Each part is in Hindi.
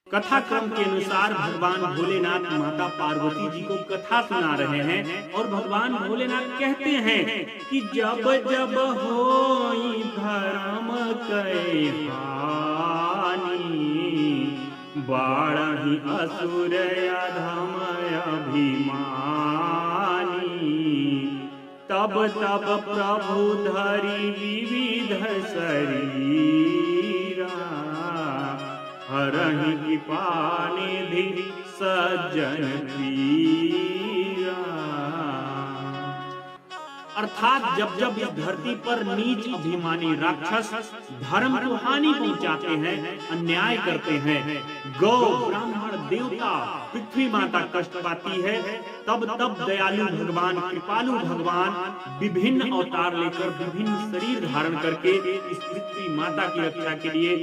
कथा क्रम के अनुसार भगवान भोलेनाथ माता पार्वती जी को कथा सुना रहे हैं और भगवान भोलेनाथ कहते हैं कि जब जब होई धर्म कई हानि, बाढ़हि असुर अधम अभिमानी, तब तब प्रभु धरि विविध शरीरा, हरहि कृपा निधि सज्जन पीरा। अर्थात जब जब इस धरती पर नीच अभिमानी राक्षस धर्म को हानि पहुंचाते हैं, अन्याय करते हैं, गौ ब्राह्मण देवता पृथ्वी माता कष्ट पाती है, तब तब दयालु भगवान कृपालु भगवान विभिन्न अवतार लेकर विभिन्न शरीर धारण करके इस पृथ्वी माता की रक्षा के लिए,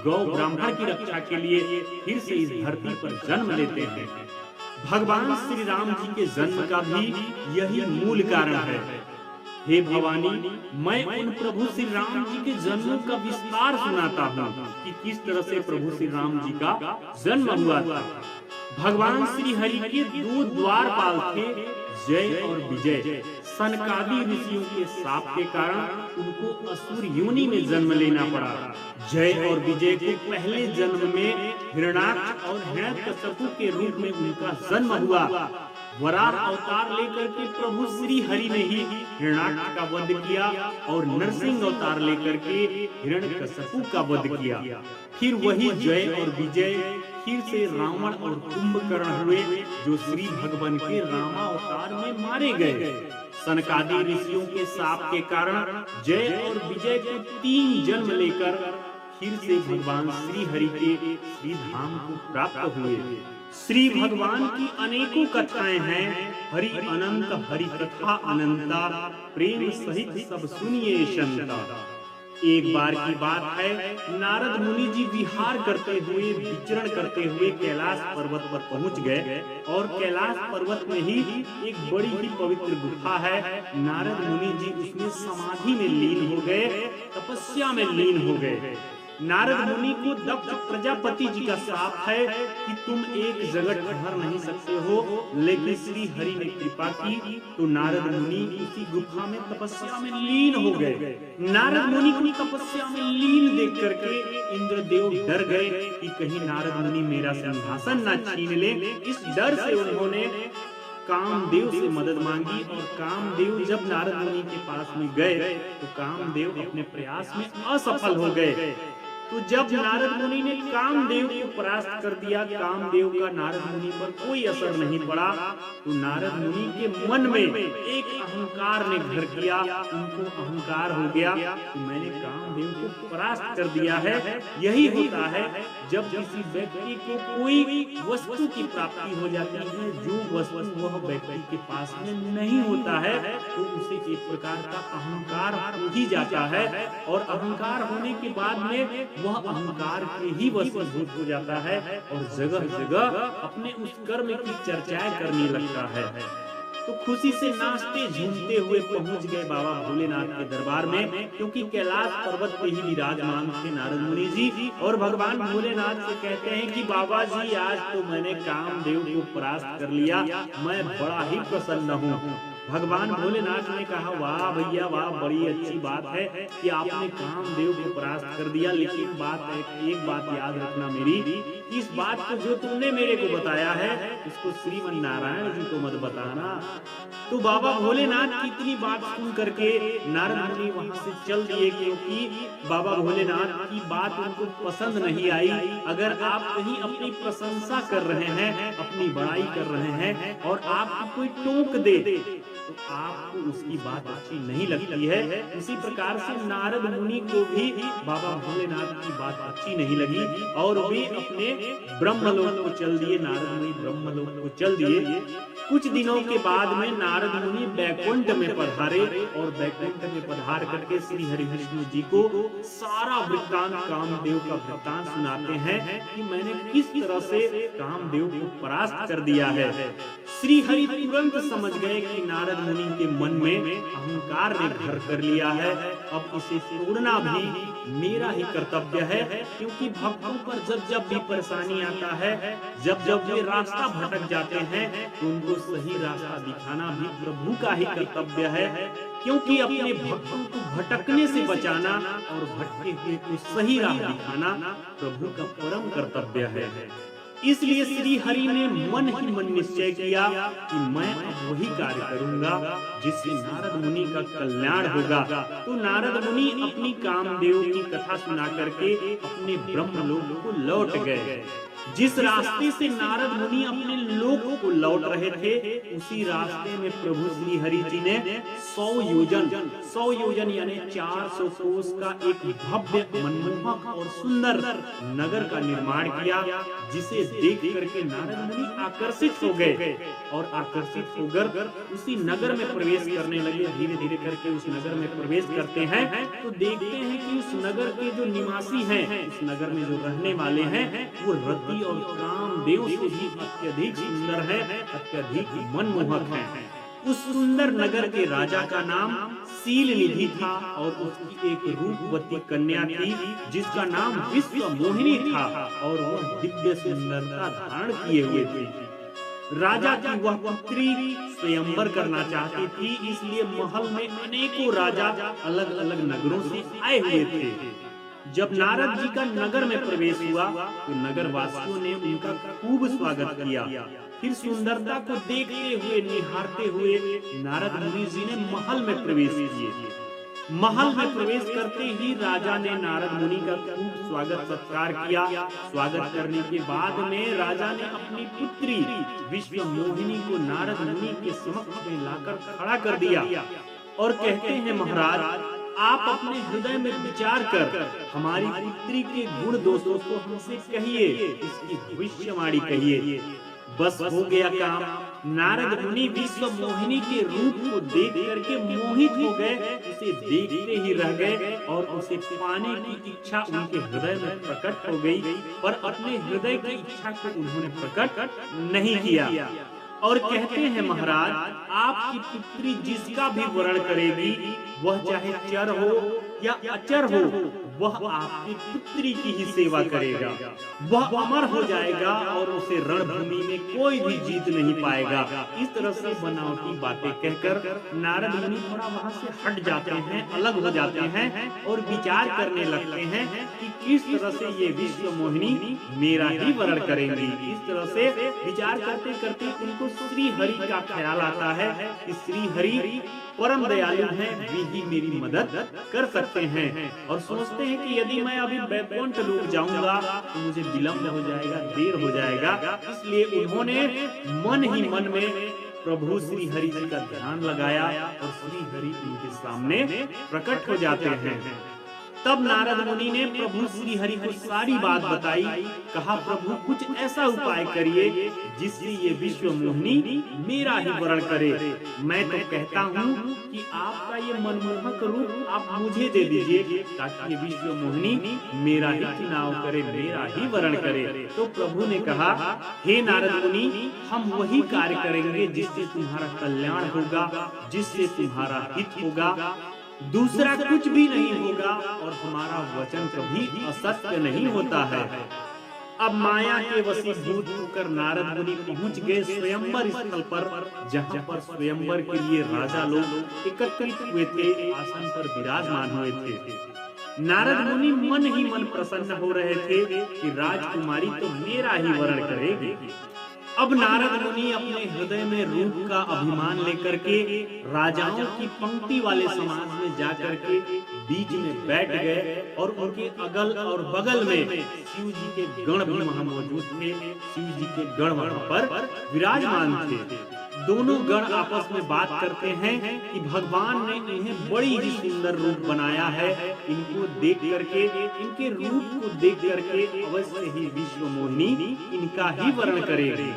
गौ ब्राह्मण की रक्षा के लिए फिर से इस धरती पर जन्म लेते हैं। भगवान श्री राम जी के जन्म का भी यही मूल कारण है। हे भवानी, मैं उन प्रभु श्री राम जी के जन्म का विस्तार सुनाता हूँ कि किस तरह से प्रभु श्री राम जी का जन्म हुआ था। भगवान श्री हरि के दो द्वारपाल थे, जय और विजय। सनकादि ऋषियों के शाप के कारण उनको असुर योनि में जन्म लेना पड़ा। जय और विजय को पहले जन्म में हिरण्याक्ष और हिरण्यकशिपु के रूप में उनका जन्म हुआ। वराह अवतार लेकर के प्रभु श्री हरि ने ही हिरण्याक्ष का वध किया और नरसिंह अवतार लेकर के हिरण्यकशिपु का वध किया। फिर वही जय और विजय फिर से रावण और कुंभकर्ण हुए, जो श्री भगवान के रामावतार में मारे गए। सनकादि ऋषियों के शाप के कारण जय और विजय को 3 जन्म लेकर फिर से भगवान श्री हरि के श्री धाम को प्राप्त हुए। श्री भगवान की अनेकों कथाएं हैं, हरि अनंत हरि कथा अनंता, प्रेम सहित सब सुनिए संता। एक बार की बात है, नारद मुनि जी विहार करते हुए विचरण करते हुए कैलाश पर्वत पर पहुंच गए और कैलाश पर्वत में ही एक बड़ी ही पवित्र गुफा है। नारद मुनि जी उसमें समाधि में लीन हो गए, तपस्या में लीन हो गए। नारद मुनि को दक्ष प्रजापति जी का शाप है कि तुम एक जगह ठहर नहीं सकते हो, लेकिन श्री हरि ने कृपा की तो नारद मुनि उसी गुफा में तपस्या में लीन हो गए। नारद मुनि को तपस्या में लीन देख करके इंद्रदेव डर गए कि कहीं नारद मुनि मेरा सिंहासन न छीन ले। इस डर से उन्होंने कामदेव से मदद मांगी और कामदेव जब नारद मुनि के पास में गए तो कामदेव अपने प्रयास में असफल हो गए। तो जब नारद मुनि ने कामदेव को परास्त कर दिया, कामदेव का नारद मुनि पर कोई असर नहीं पड़ा, तो नारद मुनि के मन में एक अहंकार ने घर किया। उनको अहंकार हो गया कि मैंने कामदेव को परास्त कर दिया है। यही होता है जब किसी व्यक्ति को कोई वस्तु की प्राप्ति हो जाती है, जो वस्तु वह व्यक्ति के पास में नहीं होता है, तो उसे एक प्रकार का अहंकार हो ही जाता है और अहंकार होने के बाद में वह अहंकार के ही वशीभूत हो जाता है और जगह जगह अपने उस कर्म की चर्चाएं करने लगता है। तो खुशी से नाचते झूमते हुए पहुंच गए बाबा भोलेनाथ के दरबार में, क्योंकि कैलाश पर्वत पे ही विराजमान थे नारद मुनि जी। और भगवान भोलेनाथ से कहते हैं कि बाबा जी, आज तो मैंने कामदेव को परास्त कर लिया, मैं बड़ा ही प्रसन्न हूँ। भगवान भोलेनाथ ने कहा, वाह भैया वाह, बड़ी अच्छी बात है कि आपने कामदेव को परास्त कर दिया, लेकिन एक बात याद रखना मेरी, इस बात को जो तुमने मेरे को बताया है उसको श्रीमन नारायण जी को मत बताना। तो बाबा भोलेनाथ की इतनी बात सुन करके नारद मुनि वहां से चल दिए, क्योंकि बाबा भोलेनाथ की बात उनको पसंद नहीं आई। अगर आप कहीं अपनी प्रशंसा कर रहे हैं, अपनी बड़ाई कर रहे हैं और आपको कोई टोक दे तो आपको उसकी बात अच्छी नहीं लगती है। इसी प्रकार से नारद मुनि को भी बाबा भोलेनाथ की बात अच्छी नहीं लगी और वे अपने ब्रह्मलोक को चल दिए। नारद मुनि ब्रह्मलोक को चल दिए। कुछ दिनों के बाद में नारद मुनि बैकुंठ में पधारे और बैकुंठ में पधार करके श्री हरि विष्णु जी को सारा वृत्तांत, कामदेव का वृत्तांत सुनाते हैं कि मैंने किस तरह से कामदेव को परास्त कर दिया है। श्री हरि तुरंत समझ गए कि नारद मुनि के मन में अहंकार ने घर कर लिया है, अब इसे तोड़ना भी मेरा ही कर्तव्य है, क्योंकि भक्तों पर जब जब भी परेशानी आता है, जब जब वे रास्ता भटक जाते हैं, तो उनको सही रास्ता दिखाना भी प्रभु का ही कर्तव्य है, क्योंकि अपने भक्तों को भटकने से बचाना और भटके हुए को सही राह दिखाना प्रभु का परम कर्तव्य है। इसलिए श्री हरि ने मन ही मन निश्चय किया कि मैं अब वही कार्य करूंगा जिससे नारद मुनि का कल्याण होगा। तो नारद मुनि अपनी कामदेव की कथा सुना करके अपने ब्रह्मलोक को लौट गए। जिस रास्ते से नारद मुनि अपने लोक को लौट रहे थे, उसी रास्ते में प्रभु श्री हरि जी ने 100 योजन यानी 400 कोस का एक भव्य, मनमोहक और सुंदर नगर का निर्माण किया, जिसे देख करके नारद मुनि आकर्षित हो गए और आकर्षित होकर उसी नगर में प्रवेश करने लगे। धीरे धीरे करके उस नगर में प्रवेश करते हैं तो देखते हैं कि उस नगर के जो निवासी हैं, उस नगर में जो रहने वाले हैं, वो रति और कामदेव से भी अत्यधिक सुंदर है, अत्यधिक मनमोहक है। उस सुंदर नगर के राजा का नाम शीलनिधि था और उसकी एक रूपवती कन्या थी जिसका नाम विश्व मोहिनी था और वह दिव्य सुंदरता धारण किए हुए थी। राजा की वह पुत्री स्वयंवर करना चाहती थी, इसलिए महल में अनेकों राजा अलग अलग नगरों से आए हुए थे। जब नारद जी का नगर में प्रवेश हुआ तो नगर वासियों ने उनका खूब स्वागत किया। फिर सुंदरता को देखते हुए, निहारते हुए नारद मुनि जी ने महल में प्रवेश किए। महल में प्रवेश करते ही राजा ने नारद मुनि का खूब स्वागत सत्कार किया। स्वागत करने के बाद में राजा ने अपनी पुत्री विश्व मोहिनी को नारद मुनि के समक्ष में लाकर खड़ा कर दिया और कहते हैं, महाराज आप अपने हृदय में विचार कर हमारी पुत्री के गुण दोषों को हमसे कहिए, इसकी भविष्यवाणी कहिए। बस हो गया काम। नारद मुनि विश्व मोहिनी के रूप को देख करके मोहित हो गए, उसे देखते ही रह गए और उसे पाने की इच्छा उनके हृदय में प्रकट हो गई, पर अपने हृदय की इच्छा को उन्होंने प्रकट नहीं किया। और कहते हैं, महाराज आपकी पुत्री जिसका भी वरण करेगी, वह चाहे चर हो या अचर हो, वह आपकी पुत्री की ही सेवा करेगा। वह अमर हो जाएगा और उसे रणभूमि में कोई भी जीत नहीं पाएगा। इस तरह से बनावटी बातें कहकर नारद मुनि थोड़ा वहाँ से हट जाते हैं, अलग हो जाते हैं और विचार करने लगते हैं कि किस तरह से ये विश्व मोहिनी मेरा ही वरण करेंगी। इस तरह से विचार करते करते उनको श्री हरि का ख्याल आता है कि श्री हरि परम दयालु हैं, वे ही मेरी मदद कर सकते हैं। और सोचते हैं कि यदि मैं अभी बैकुंठ लोक जाऊंगा तो मुझे विलंब हो जाएगा, देर हो जाएगा। इसलिए उन्होंने मन ही मन में प्रभु श्री हरि जी का ध्यान लगाया और श्री हरि उनके सामने प्रकट हो जाते हैं। तब नारद मुनि ने प्रभु श्री हरि को सारी बात बताई। कहा, प्रभु कुछ ऐसा उपाय करिए जिससे ये विश्व मोहिनी मेरा ही वरण करे। मैं तो कहता हूँ कि आपका ये मनमोहक रूप आप मुझे दे दीजिए ताकि ये विश्व मोहिनी मेरा ही चुनाव करे, मेरा ही वरण करे। तो प्रभु ने कहा, हे नारद मुनि, हम वही कार्य करेंगे जिससे तुम्हारा कल्याण होगा, जिससे तुम्हारा हित होगा, दूसरा कुछ भी नहीं होगा और हमारा वचन कभी असत्य नहीं होता है। अब माया के वशीभूत होकर नारद मुनि पहुंच गए स्वयंवर स्थल पर, जहां पर स्वयंवर के लिए राजा लोग एकत्रित हुए थे, आसन पर विराजमान हुए थे। नारद मुनि मन ही मन प्रसन्न हो रहे थे कि राजकुमारी तो मेरा ही वरण करेगी। अब नारद मुनि अपने हृदय में रूप का अभिमान लेकर के राजाओं की पंक्ति वाले समाज में जाकर के बीच में बैठ गए और उनके अगल और बगल में शिव जी के गण भी वहां मौजूद थे। शिव जी के गण वहां पर विराजमान थे। दोनों गण आपस में बात करते हैं कि भगवान ने इन्हें बड़ी ही सुंदर रूप बनाया है, इनको देख करके, इनके रूप को देख करके अवश्य ही विश्व मोहिनी इनका ही वरण करेगी।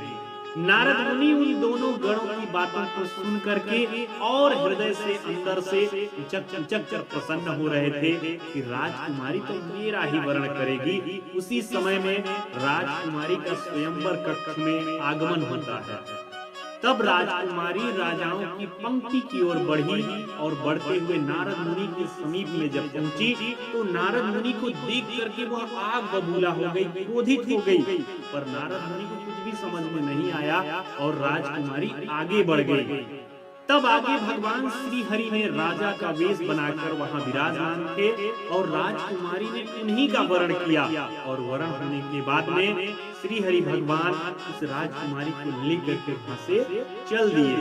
नारद मुनि उन दोनों गणों की बातों को सुन करके और हृदय से अंदर से चक प्रसन्न हो रहे थे कि राजकुमारी तो मेरा ही वरण करेगी। उसी समय में राजकुमारी का स्वयंवर कक्ष में आगमन होता है। तब राजकुमारी राजाओं की पंक्ति की ओर बढ़ी और बढ़ते हुए नारद मुनि के समीप में जब पहुंची तो नारद मुनि को देख करके वह आग बबूला हो गई, क्रोधित हो गई। पर नारद मुनि को कुछ भी समझ में नहीं आया और राजकुमारी आगे बढ़ गई। तब आगे भगवान श्री हरि ने राजा का वेश बनाकर वहां विराजमान थे और राजकुमारी ने उन्हीं का वरण किया और वरण होने के बाद में श्री हरि भगवान उस राजकुमारी को लेकर के वहां से चल दिए।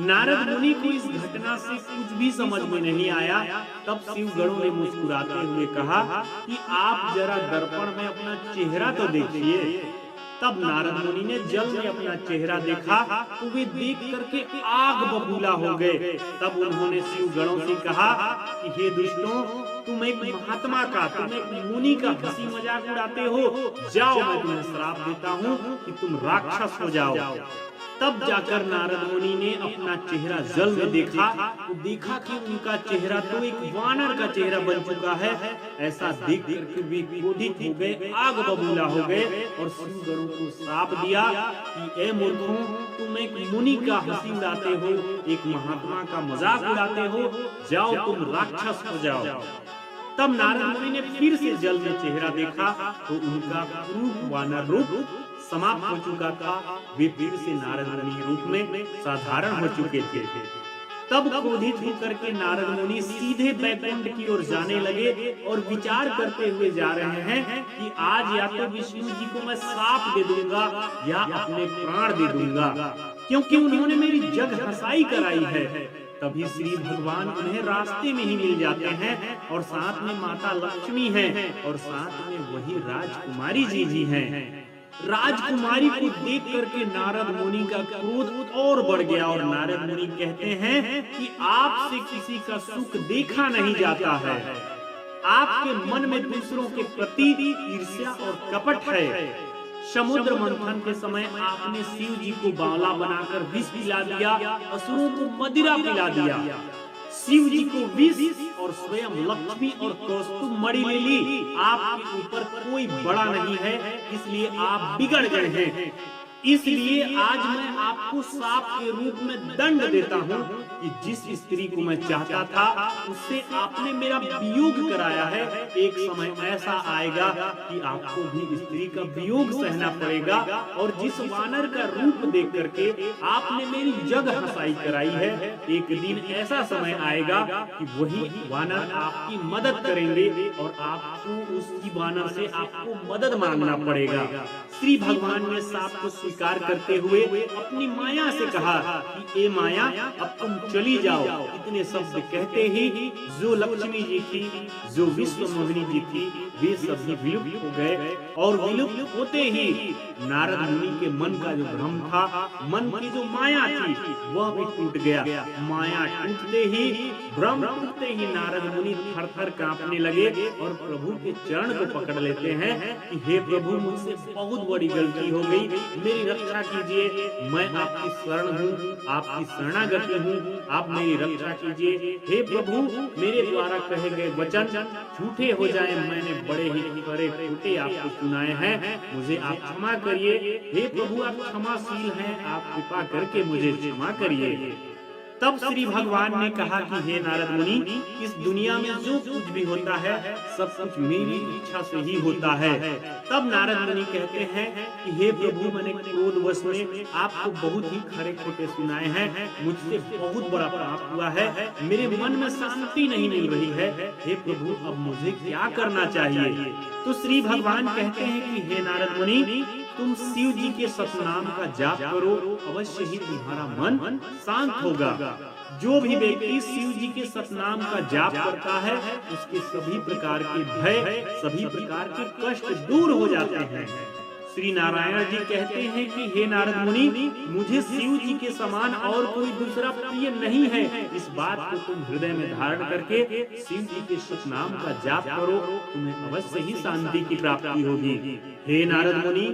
नारद मुनि को इस घटना से कुछ भी समझ में नहीं आया। तब शिव गणों ने मुस्कुराते हुए कहा कि आप जरा दर्पण में अपना चेहरा तो देखिए। तब नारद मुनि ने जल में अपना चेहरा देखा तो वे देख करके आग बबूला हो गए। तब उन्होंने शिव गणों से कहा कि हे दुष्टों, तुम एक महात्मा का, तुम एक मुनि का हंसी मजाक उड़ाते हो। जाओ, मैं तुम्हें श्राप देता हूँ कि तुम राक्षस हो जाओ। तब जाकर नारद मुनि ने अपना चेहरा जल में देखा तो देखा कि उनका चेहरा तो एक वानर का चेहरा बन चुका है। ऐसा देख करके वे क्रोधित हो गए, आग बबूला हो गए और शिव गणों को श्राप दिया कि ए मूर्खों, तुम एक मुनि का हंसी उड़ाते हो, एक महात्मा का मजाक उड़ाते हो, जाओ तुम राक्षस हो जाओ। तब नारद मुनि ने फिर से जल में चेहरा देखा तो उनका रूप वानर रूप समाप्त हो चुका था। वे फिर से नारद मुनि रूप में साधारण हो चुके थे। तब क्रोधित होकर के नारद मुनि सीधे बैकुंठ की ओर जाने लगे और विचार करते हुए जा रहे हैं कि आज या तो विष्णु जी को मैं श्राप दे दूंगा या अपने प्राण दे दूंगा, क्योंकि उन्होंने मेरी जग हंसाई कराई है। तभी श्री भगवान उन्हें रास्ते में ही मिल जाते हैं और साथ में माता लक्ष्मी है और साथ में वही राजकुमारी जी भी हैं। राजकुमारी को देख करके नारद मुनि का क्रोध और बढ़ गया और नारद मुनि कहते हैं कि आपसे किसी का सुख देखा नहीं जाता है। आपके मन में दूसरों के प्रति ईर्ष्या और कपट है। समुद्र मंथन के समय आपने शिव जी को बावला बनाकर विष पिला दिया, असुरों को मदिरा पिला दिया। शिव जी को विष और स्वयं लक्ष्मी और कौस्तुभ मणि ले ली। आपके ऊपर कोई बड़ा नहीं है, इसलिए आप बिगड़ गए हैं। इसलिए आज मैं आपको श्राप के रूप में दंड देता हूँ कि जिस स्त्री को मैं चाहता था उससे आपने मेरा वियोग कराया है। एक समय ऐसा आएगा कि आपको भी स्त्री का वियोग सहना पड़ेगा और जिस वानर का रूप देख करके आपने मेरी जग हंसाई कराई है, एक दिन ऐसा समय आएगा कि वही वानर आपकी मदद करेंगे और आपको उसी वानर से आपको मदद मांगना पड़ेगा। श्री भगवान ने साप को स्वीकार करते हुए अपनी माया से कहा कि ए माया, अब तुम चली जाओ। इतने शब्द कहते ही जो लक्ष्मी जी थी, जो विश्व मोहिनी जी थी, वे सभी विलुप्त हो गए और विलुप्त होते ही नारद मुनि के मन का जो भ्रम था, मन की जो माया थी, वह भी टूट गया। माया टूटते ही, भ्रम टूटते ही नारद मुनि थर-थर कांपने लगे और प्रभु के चरण को पकड़ लेते हैं कि हे प्रभु, मुझसे बहुत बड़ी गलती हो गई, मेरी रक्षा कीजिए। मैं आपकी शरण हूँ, आपकी शरणागति हूँ, आप मेरी रक्षा कीजिए। हे प्रभु, मेरे द्वारा कहे गए वचन झूठे हो जाए, मैंने बड़े ही खरे खोटे आपको सुनाए हैं, मुझे आप क्षमा करिए। हे प्रभु, आप क्षमाशील हैं, आप कृपा करके मुझे क्षमा करिए। तब श्री भगवान ने कहा कि हे नारद मुनि, इस दुनिया में जो कुछ भी होता है सब कुछ मेरी इच्छा से ही होता है। तब नारद मुनि कहते हैं कि हे प्रभु, मैंने क्रोधवश में आपको बहुत ही खरे खोटे सुनाए हैं, मुझसे बहुत बड़ा पाप हुआ है, मेरे मन में शांति नहीं मिल रही है। हे प्रभु, अब मुझे क्या करना चाहिए? तो श्री भगवान कहते हैं कि हे नारद मुनि, तुम शिव जी के सतनाम का जाप करो, अवश्य ही तुम्हारा मन शांत होगा। जो भी व्यक्ति शिव जी के सतनाम का जाप करता है, उसके सभी प्रकार के भय, सभी प्रकार के कष्ट दूर हो जाते हैं। श्री नारायण जी कहते हैं कि हे नारद मुनि, मुझे शिव जी के समान और कोई दूसरा प्रिय नहीं है। इस बात को तुम हृदय में धारण करके शिव जी के सतनाम का जाप करो, तुम्हें अवश्य ही शांति की प्राप्ति होगी। हे नारद मुनि,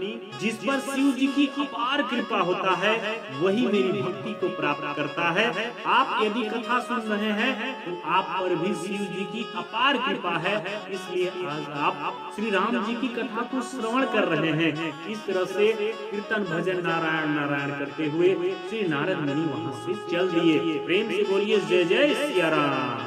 जिस पर शिव जी की अपार कृपा होता है, वही मेरी भक्ति को प्राप्त करता है। आप यदि कथा सुन रहे हैं तो आप पर भी शिव जी की अपार कृपा है, इसलिए आज आप श्री राम जी की कथा को श्रवण कर रहे हैं। इस तरह से कीर्तन भजन नारायण नारायण करते हुए श्री नारद मुनि वहां से चल दिए। प्रेम से बोलिए जय जय सिया राम।